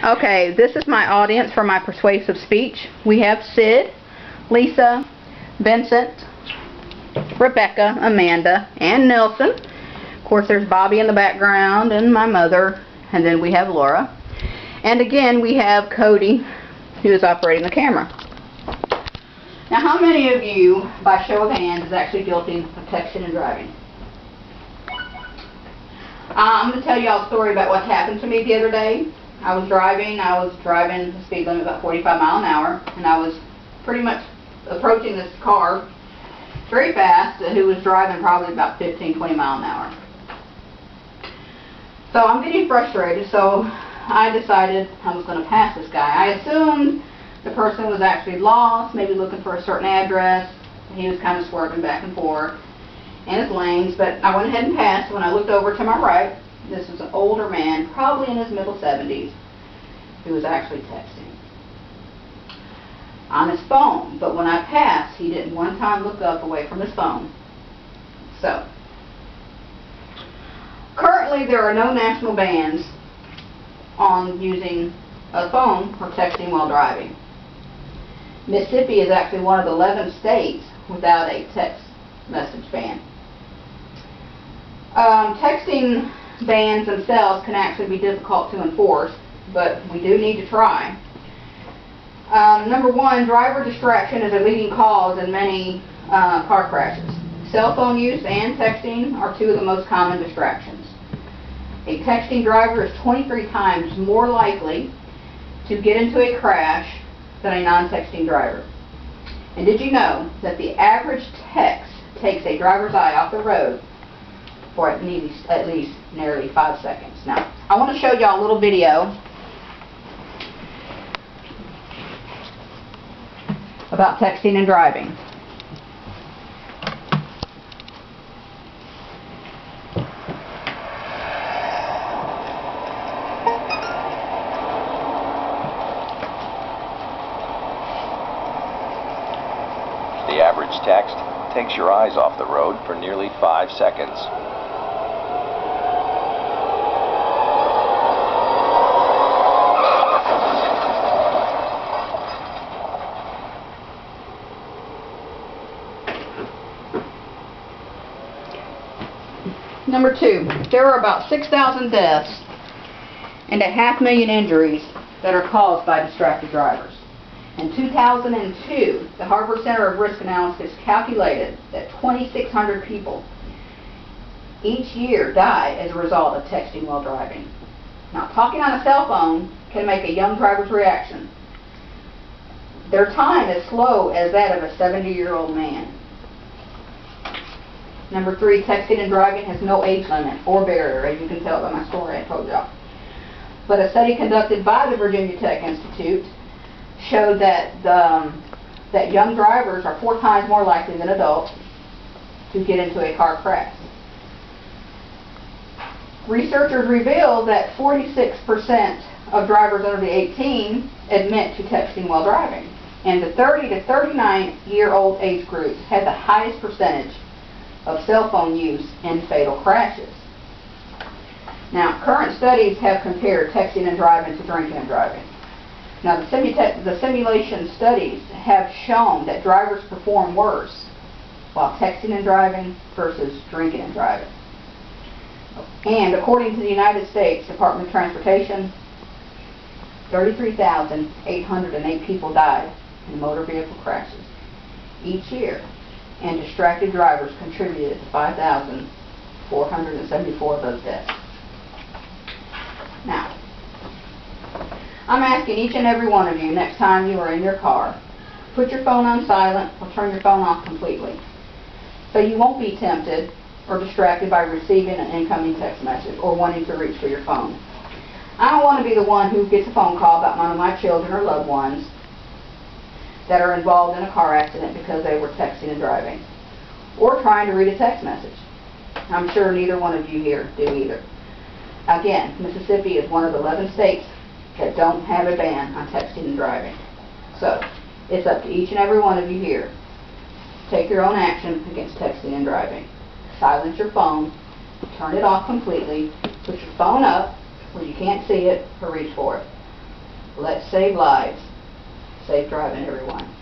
Okay, this is my audience for my persuasive speech. We have Sid, Lisa, Vincent, Rebecca, Amanda, and Nelson. Of course, there's Bobby in the background and my mother, and then we have Laura. And again, we have Cody, who is operating the camera. Now, how many of you, by show of hands, is actually guilty of texting and driving? I'm going to tell you all a story about what happened to me the other day. I was driving the speed limit about 45 miles an hour, and I was pretty much approaching this car very fast who was driving probably about 15, 20 miles an hour. So I'm getting frustrated, so I decided I was going to pass this guy. I assumed the person was actually lost, maybe looking for a certain address. He was kind of swerving back and forth in his lanes, but I went ahead and passed. When I looked over to my right, this was an older man, probably in his middle 70s, who was actually texting on his phone. But when I passed, he didn't one time look up away from his phone. So, currently there are no national bans on using a phone or texting while driving. Mississippi is actually one of the 11 states without a text message ban. Texting bans themselves can actually be difficult to enforce, but we do need to try. Number one, driver distraction is a leading cause in many car crashes. Cell phone use and texting are two of the most common distractions. A texting driver is 23 times more likely to get into a crash than a non-texting driver. And did you know that the average text takes a driver's eye off the road for at least nearly 5 seconds? Now, I want to show y'all a little video about texting and driving. The average text takes your eyes off the road for nearly 5 seconds. Number two, there are about 6,000 deaths and 500,000 injuries that are caused by distracted drivers. In 2002, the Harvard Center of Risk Analysis calculated that 2,600 people each year die as a result of texting while driving. Now, talking on a cell phone can make a young driver's reaction. Their time is slow as that of a 70-year-old man. Number three, texting and driving has no age limit or barrier, as you can tell by my story I told y'all. But a study conducted by the Virginia Tech Institute showed that that young drivers are 4 times more likely than adults to get into a car crash. Researchers revealed that 46% of drivers under the 18 admit to texting while driving, and the 30 to 39-year-old age group had the highest percentage of cell phone use in fatal crashes. Now, current studies have compared texting and driving to drinking and driving. Now, the simulation studies have shown that drivers perform worse while texting and driving versus drinking and driving. And according to the United States Department of Transportation, 33,808 people died in motor vehicle crashes each year, and distracted drivers contributed to 5,474 of those deaths. Now, I'm asking each and every one of you, next time you are in your car, put your phone on silent or turn your phone off completely, so you won't be tempted or distracted by receiving an incoming text message or wanting to reach for your phone. I don't want to be the one who gets a phone call about one of my children or loved ones that are involved in a car accident because they were texting and driving, or trying to read a text message. I'm sure neither one of you here do either. Again, Mississippi is one of the 11 states that don't have a ban on texting and driving. So, it's up to each and every one of you here. Take your own action against texting and driving. Silence your phone, turn it off completely, put your phone up where you can't see it or reach for it. Let's save lives. Safe driving, everyone.